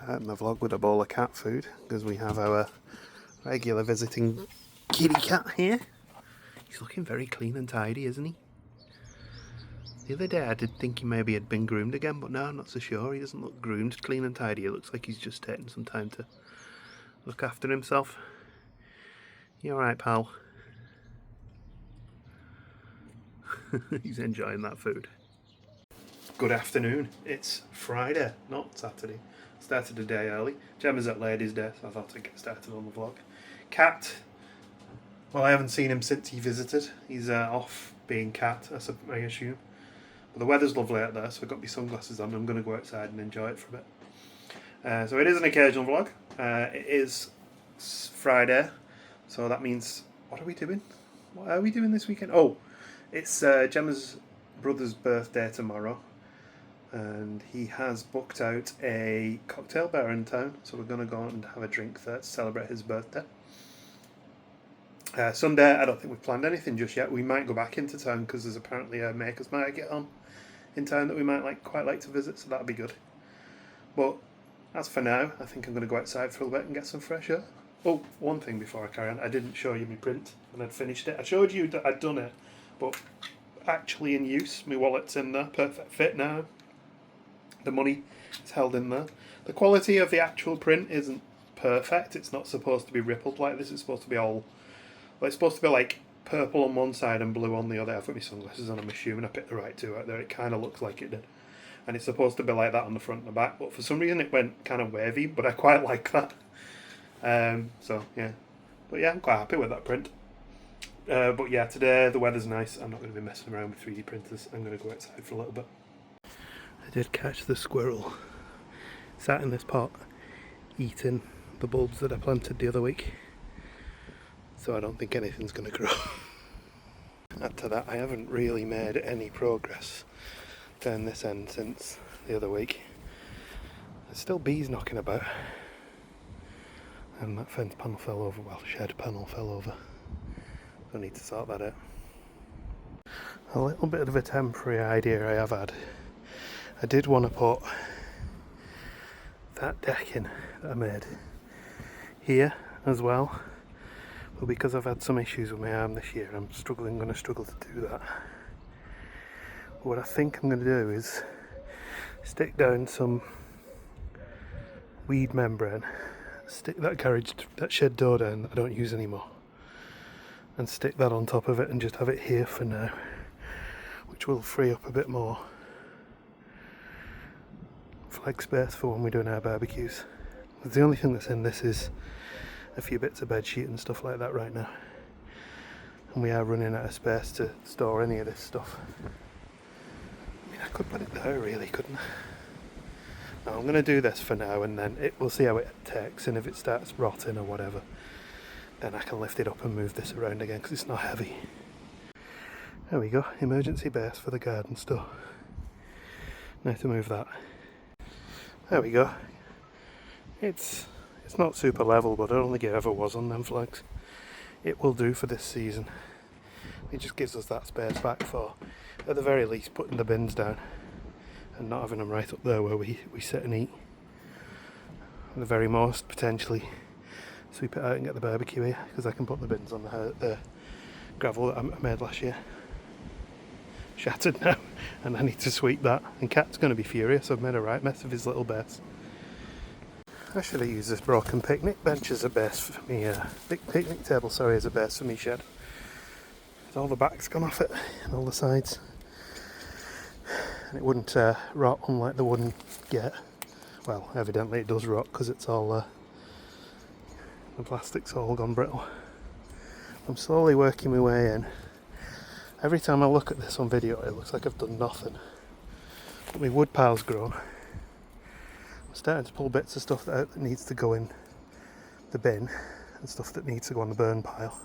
Starting the vlog with a bowl of cat food because we have our regular visiting kitty cat here. He's looking very clean and tidy, isn't he? The other day I did think he maybe had been groomed again, but no, I'm not so sure. He doesn't look groomed, clean and tidy. It looks like he's just taking some time to look after himself. You alright, pal? He's enjoying that food. Good afternoon. It's Friday, not Saturday. Started the day early. Gemma's at Ladies' Day, so I thought I'd get started on the vlog. Cat. Well, I haven't seen him since he visited. He's off being cat, I assume. But the weather's lovely out there, so I've got my sunglasses on. I'm going to go outside and enjoy it for a bit. So it is an occasional vlog. It is Friday, so that means... What are we doing? What are we doing this weekend? Oh, it's Gemma's brother's birthday tomorrow. And he has booked out a cocktail bar in town, so we're going to go and have a drink there to celebrate his birthday. Sunday, I don't think we've planned anything just yet. We might go back into town because there's apparently a Maker's Market on in town that we might quite like to visit, so that'll be good. But as for now, I think I'm going to go outside for a little bit and get some fresh air. Oh, one thing before I carry on, I didn't show you my print when I'd finished it. I showed you that I'd done it, but actually in use, my wallet's in there, perfect fit now. The money is held in there. The quality of the actual print isn't perfect. It's not supposed to be rippled like this. It's supposed to be all... Well, it's supposed to be like purple on one side and blue on the other. I've got my sunglasses on, I'm assuming I picked the right two out there. It kind of looks like it did. And it's supposed to be like that on the front and the back. But for some reason it went kind of wavy, but I quite like that. So, yeah. But yeah, I'm quite happy with that print. But yeah, today the weather's nice. I'm not going to be messing around with 3D printers. I'm going to go outside for a little bit. I did catch the squirrel sat in this pot eating the bulbs that I planted the other week, so I don't think anything's going to grow. Add to that, I haven't really made any progress down this end since the other week. There's still bees knocking about, and that fence panel fell over, well, shed panel fell over, so I need to sort that out. A little bit of a temporary idea I have had. I did want to put that decking that I made here as well, but because I've had some issues with my arm this year, I'm going to struggle to do that. What I think I'm going to do is stick down some weed membrane, stick that shed door down that I don't use anymore, and stick that on top of it and just have it here for now, which will free up a bit more flag space for when we're doing our barbecues. The only thing that's in this is a few bits of bed sheet and stuff like that right now, and we are running out of space to store any of this stuff. I mean, I could put it there really, couldn't I? No, I'm going to do this for now, and then we'll see how it takes, and if it starts rotting or whatever, then I can lift it up and move this around again because it's not heavy. There we go, emergency base for the garden store. Now to move that. There we go. It's not super level, but I don't think it ever was on them flags. It will do for this season. It just gives us that space back for, at the very least, putting the bins down and not having them right up there where we sit and eat. At the very most, potentially sweep it out and get the barbecue here, because I can put the bins on the gravel that I made last year. Shattered now, and I need to sweep that, and Cat's going to be furious. I've made a right mess of his little base. I should have used this broken picnic bench as a base for me, picnic table, sorry, as a base for me shed. All the back's gone off it, and all the sides, and it wouldn't rot unlike the wooden get. Well, evidently it does rot because it's all the plastic's all gone brittle. I'm slowly working my way in. Every time I look at this on video, it looks like I've done nothing. But my wood pile's grown. I'm starting to pull bits of stuff out that needs to go in the bin, and stuff that needs to go on the burn pile.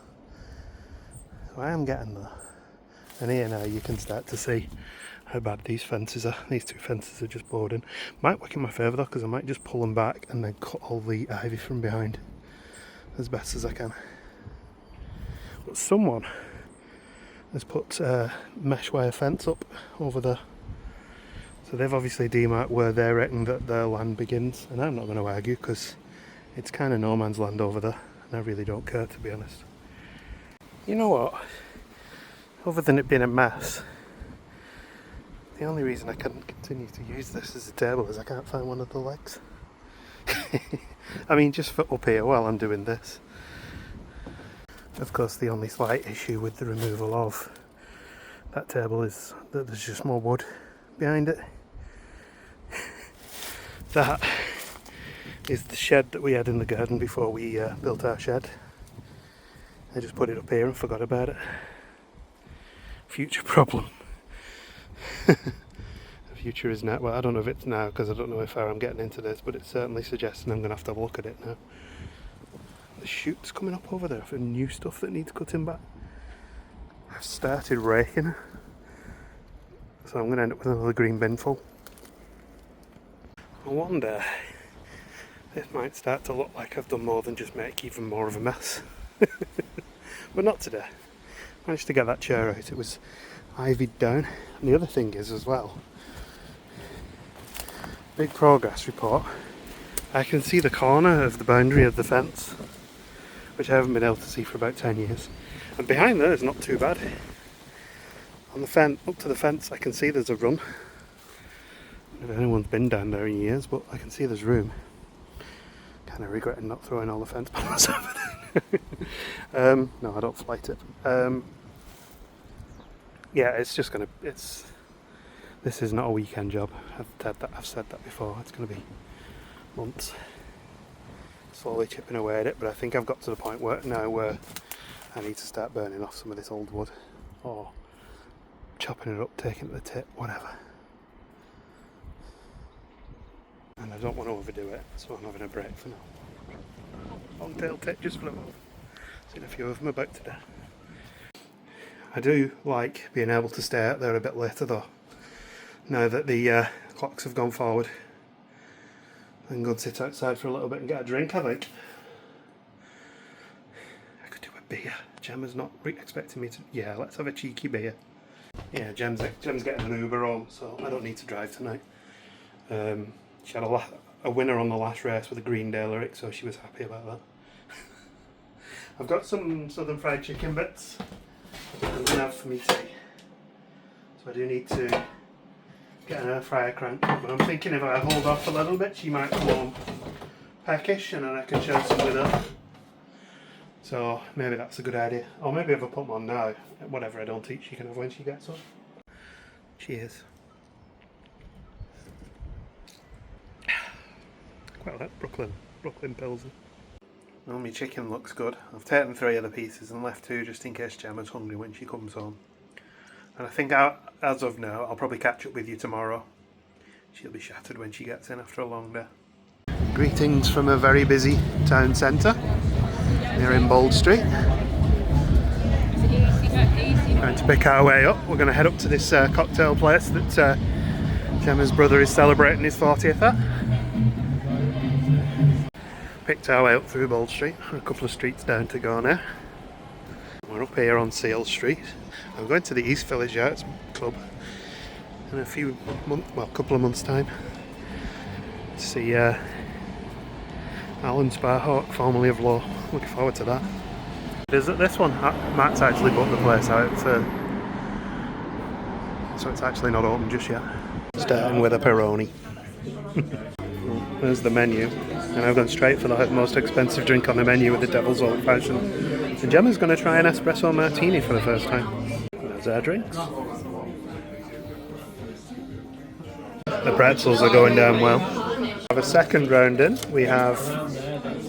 So I am getting there. And here now you can start to see how bad these fences are. These two fences are just bored in. Might work in my favour though, because I might just pull them back and then cut all the ivy from behind as best as I can. But someone has put a mesh wire fence up over the So they've obviously demarked where they reckon that their land begins, and I'm not going to argue because it's kind of no man's land over there, and I really don't care, to be honest. You know what? Other than it being a mess, the only reason I couldn't continue to use this as a table is I can't find one of the legs. I mean, just for up here while I'm doing this. Of course, the only slight issue with the removal of that table is that there's just more wood behind it. That is the shed that we had in the garden before we built our shed. I just put it up here and forgot about it. Future problem. The future is now. Well, I don't know if it's now because I don't know how far I'm getting into this, but it's certainly suggesting I'm going to have to have a look at it now. The shoots coming up over there for new stuff that needs cutting back. I've started raking, so I'm going to end up with another green bin full. I wonder, this might start to look like I've done more than just make even more of a mess. But not today. Managed to get that chair out. It was ivied down. And the other thing is as well, big progress report. I can see the corner of the boundary of the fence, which I haven't been able to see for about 10 years. And behind there is not too bad. On the fence, up to the fence, I can see there's a run. I don't know if anyone's been down there in years, but I can see there's room. Kind of regretting not throwing all the fence panels over there. No, I don't flight it. Yeah, it's just gonna. This is not a weekend job. I've said that before. It's gonna be months. Slowly chipping away at it, but I think I've got to the point where I need to start burning off some of this old wood, or chopping it up, taking it to the tip, whatever. And I don't want to overdo it, so I'm having a break for now. Long tail tip just flew off. Seen a few of them about today. I do like being able to stay out there a bit later though. Now that the clocks have gone forward. I can go and sit outside for a little bit and get a drink, I think. I could do a beer. Gemma's not expecting me to... Yeah, let's have a cheeky beer. Yeah, Gem's getting an Uber home, so I don't need to drive tonight. She had a winner on the last race with a Greendale Eric, so she was happy about that. I've got some southern fried chicken bits I'm going to have for me tea. So I do need to get an air fryer crank, but I'm thinking if I hold off a little bit, she might come home peckish and then I can share some with her. So maybe that's a good idea. Or maybe if I put them on now, whatever I don't eat, she can have when she gets home. Cheers. Quite like Brooklyn Pilsen. Well, my chicken looks good. I've taken 3 of the pieces and left 2 just in case Gemma's hungry when she comes home. And I think as of now, I'll probably catch up with you tomorrow. She'll be shattered when she gets in after a long day. Greetings from a very busy town centre here in Bold Street. Trying to pick our way up. We're going to head up to this cocktail place that Gemma's brother is celebrating his 40th at. Picked our way up through Bold Street. A couple of streets down to go now. We're up here on Seal Street. I'm going to the East Village Arts Club in a couple of months' time to see Alan Sparhawk, formerly of Law. Looking forward to that. Visit this one. Matt's actually booked the place out for, so it's actually not open just yet. Starting with a Peroni. There's the menu, and I've gone straight for the most expensive drink on the menu with the Devil's Old Fashioned. And Gemma's going to try an espresso martini for the first time. There's our drinks. The pretzels are going down well. We have a second round in. We have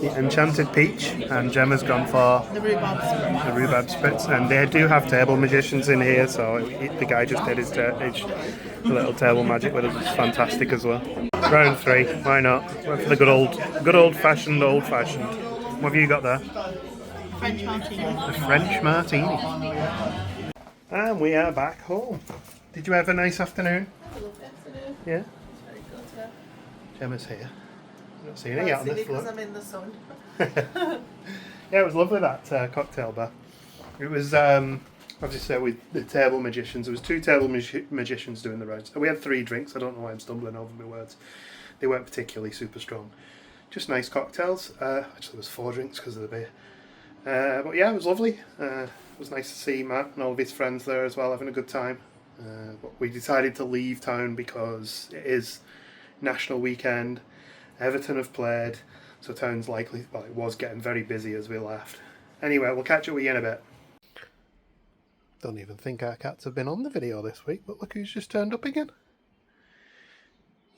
the Enchanted Peach, and Gemma's gone for the rhubarb spritz. And they do have table magicians in here, so the guy just did his little table magic with us. It's fantastic as well. Round 3, why not? Went for the good old fashioned. What have you got there? French martini. A French martini. And we are back home. Did you have a nice afternoon? I loved afternoon. Yeah? It's very good. Gemma's here. I'm not seeing her yet on this because floor. I'm in the sun. Yeah, it was lovely, that cocktail bar. It was I've just said with the table magicians, there was 2 table magicians doing the rounds. We had 3 drinks. I don't know why I'm stumbling over my words. They weren't particularly super strong. Just nice cocktails. Actually, there was 4 drinks because of the beer. But yeah, it was lovely. It was nice to see Matt and all of his friends there as well, having a good time. But we decided to leave town because it is national weekend. Everton have played, so town's likely, well, it was getting very busy as we left. Anyway, we'll catch up with you in a bit. Don't even think our cats have been on the video this week, but look who's just turned up again.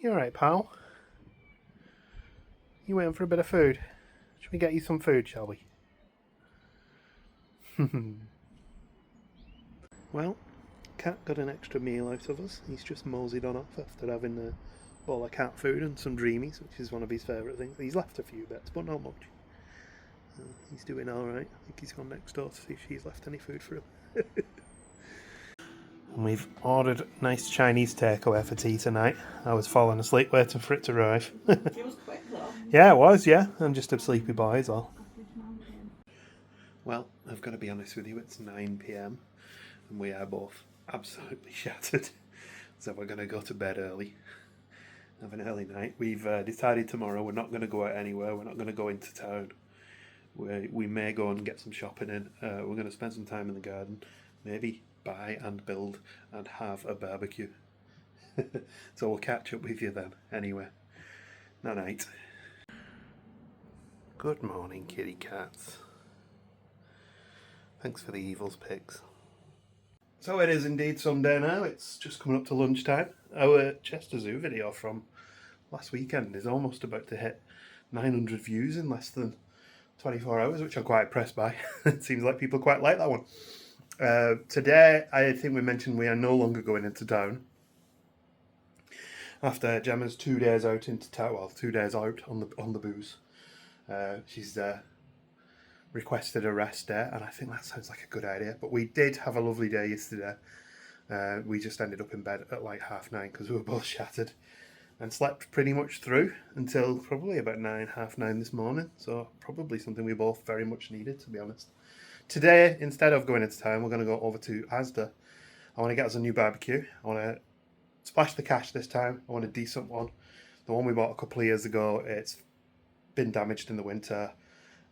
You alright, pal? You waiting for a bit of food? Should we get you some food, shall we? Well, Cat got an extra meal out of us. He's just moseyed on off after having a bowl of cat food and some dreamies, which is one of his favourite things. He's left a few bits, but not much. He's doing alright. I think he's gone next door to see if she's left any food for him. And we've ordered nice Chinese takeaway for tea tonight. I was falling asleep waiting for it to arrive. It was quick though. Yeah, it was, yeah. I'm just a sleepy boy as well. Well, I've got to be honest with you, it's 9 PM and we are both absolutely shattered. So we're going to go to bed early. Have an early night. We've decided tomorrow we're not going to go out anywhere. We're not going to go into town. We may go and get some shopping in. We're going to spend some time in the garden. Maybe buy and build and have a barbecue. So we'll catch up with you then. Anyway, night. Good morning, kitty cats. Thanks for the evils pics. So it is indeed Sunday now. It's just coming up to lunchtime. Our Chester Zoo video from last weekend is almost about to hit 900 views in less than 24 hours, which I'm quite impressed by. It seems like people quite like that one. Today, I think we mentioned we are no longer going into town. After Gemma's 2 days out into town, well, 2 days out on the booze, she's requested a rest day, and I think that sounds like a good idea. But we did have a lovely day yesterday. We just ended up in bed at like 9:30 because we were both shattered, and slept pretty much through until probably about 9:30 this morning. So probably something we both very much needed, to be honest. Today, instead of going into town, we're going to go over to Asda. I want to get us a new barbecue. I want to splash the cash this time. I want a decent one. The one we bought a couple of years ago, it's been damaged in the winter.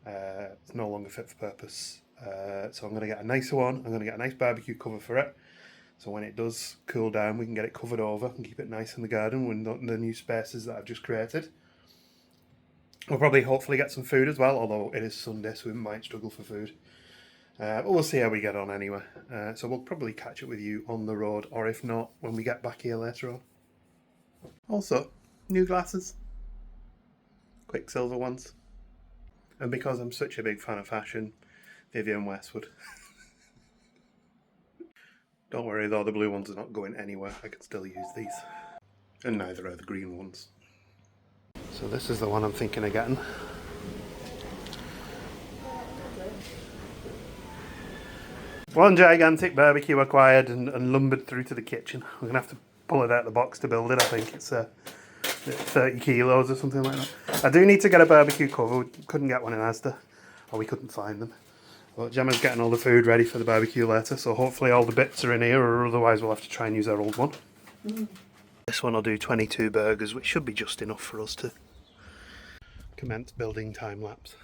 It's no longer fit for purpose. So I'm going to get a nicer one. I'm going to get a nice barbecue cover for it. So when it does cool down, we can get it covered over and keep it nice in the garden with the new spaces that I've just created. We'll probably hopefully get some food as well, although it is Sunday, so we might struggle for food. But we'll see how we get on anyway. So we'll probably catch up with you on the road, or if not, when we get back here later on. Also, new glasses. Quicksilver ones. And because I'm such a big fan of fashion, Vivienne Westwood. Don't worry though, the blue ones are not going anywhere. I can still use these. And neither are the green ones. So this is the one I'm thinking of getting. One gigantic barbecue acquired and lumbered through to the kitchen. We're going to have to pull it out of the box to build it. I think it's 30 kilos or something like that. I do need to get a barbecue cover. We couldn't get one in Asda, or we couldn't find them. But Gemma's getting all the food ready for the barbecue later, so hopefully all the bits are in here, or otherwise we'll have to try and use our old one. This one will do 22 burgers, which should be just enough for us to commence building time lapse.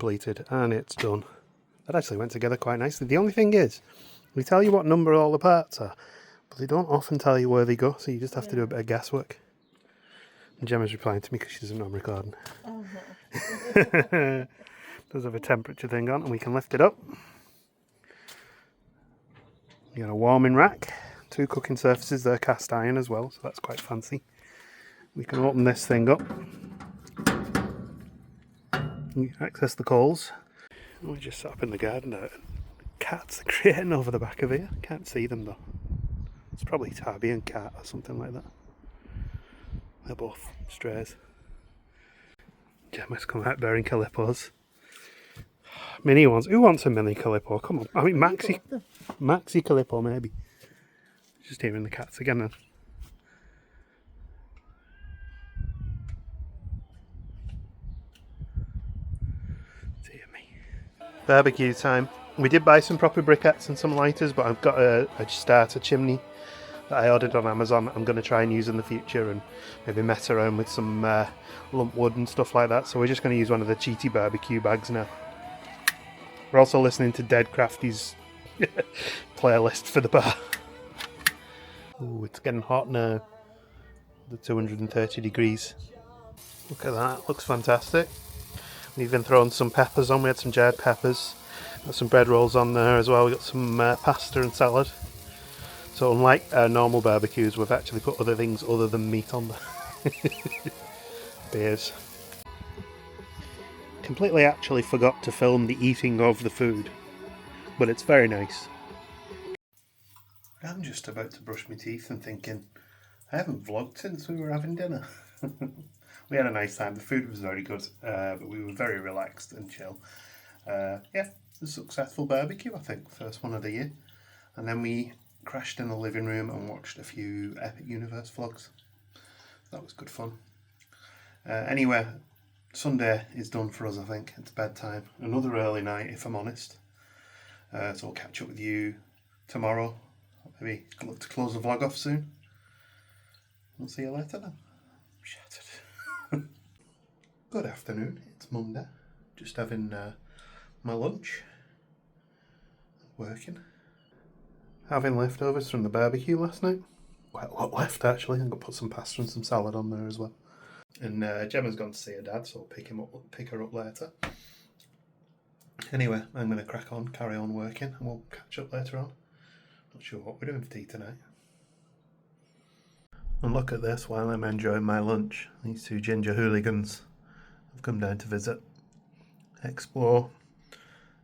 completed and it's done. That actually went together quite nicely. The only thing is, we tell you what number all the parts are, but they don't often tell you where they go, so you just have to do a bit of guesswork. And Gemma's replying to me because she doesn't know I'm recording. Does have a temperature thing on and we can lift it up. You got a warming rack, 2 cooking surfaces, they're cast iron as well, so that's quite fancy. We can open this thing up. You can access the coals. We just sat up in the garden now. Cats are creating over the back of here. Can't see them though. It's probably Tabby and Cat or something like that. They're both strays. Gemma's come out bearing calippos. Mini ones. Who wants a mini calippo? Come on. I mean maxi calippo maybe. Just hearing the cats again then. Dear me. Barbecue time. We did buy some proper briquettes and some lighters, but I've got a starter chimney that I ordered on Amazon. I'm going to try and use in the future and maybe mess around with some lump wood and stuff like that. So we're just going to use one of the cheaty barbecue bags now. We're also listening to Dead Crafty's playlist for the bar. Ooh, it's getting hot now. The 230 degrees. Look at that, looks fantastic. We've even thrown some peppers on. We had some jarred peppers. Got some bread rolls on there as well. We got some pasta and salad. So unlike our normal barbecues, we've actually put other things other than meat on there. Beers. Completely actually forgot to film the eating of the food, but it's very nice. I'm just about to brush my teeth and thinking, I haven't vlogged since we were having dinner. We had a nice time. The food was very good, but we were very relaxed and chill. Yeah, a successful barbecue, I think. First one of the year. And then we crashed in the living room and watched a few Epic Universe vlogs. That was good fun. Anyway, Sunday is done for us, I think. It's bedtime. Another early night, if I'm honest. So I'll catch up with you tomorrow. Maybe look to close the vlog off soon. We'll see you later then. Shattered. Good afternoon. It's Monday. Just having my lunch. Working. Having leftovers from the barbecue last night. Quite a lot left actually. I'm going to put some pasta and some salad on there as well. And Gemma's gone to see her dad, so I'll pick her up later. Anyway, I'm going to carry on working, and we'll catch up later on. Not sure what we're doing for tea tonight. And look at this while I'm enjoying my lunch. These 2 ginger hooligans have come down to visit, explore,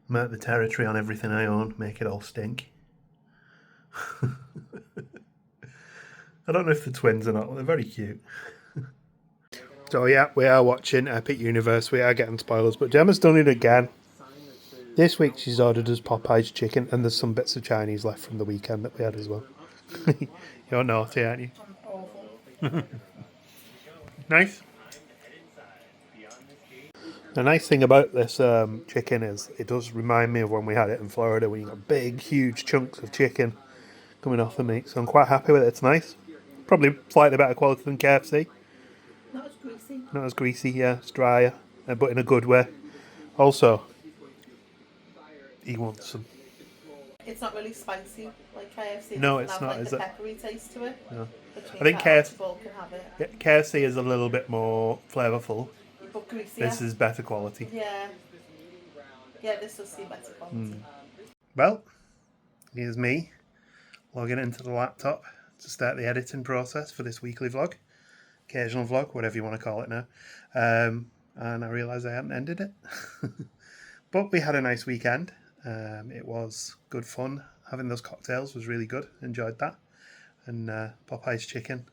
mark the territory on everything I own, make it all stink. I don't know if they're twins or not, but they're very cute. So yeah, we are watching Epic Universe. We are getting spoilers, but Gemma's done it again. This week she's ordered us Popeye's chicken, and there's some bits of Chinese left from the weekend that we had as well. You're naughty, aren't you? Nice. The nice thing about this chicken is it does remind me of when we had it in Florida, when you got big, huge chunks of chicken coming off the meat. So I'm quite happy with it. It's nice. Probably slightly better quality than KFC. Not as greasy. Not as greasy, yeah. It's drier, but in a good way. Also, he wants some. It's not really spicy like KFC. No, It it's doesn't not, have, is the it? peppery taste to it. No. Which I means think that people can have it. KFC is a little bit more flavourful. But greasier. This is better quality. Yeah. Yeah, this does seem better quality. Well, here's me logging into the laptop to start the editing process for this weekly vlog. Occasional vlog, whatever you want to call it now. And I realised I hadn't ended it. But we had a nice weekend. It was good fun. Having those cocktails was really good. Enjoyed that. And Popeye's chicken.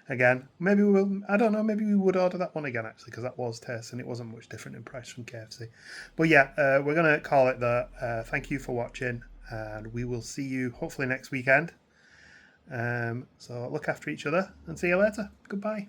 Again, maybe we will, I don't know, maybe we would order that one again actually, because that was tasty and it wasn't much different in price from KFC. But yeah, we're going to call it there. Thank you for watching, and we will see you hopefully next weekend. So look after each other and see you later. Goodbye.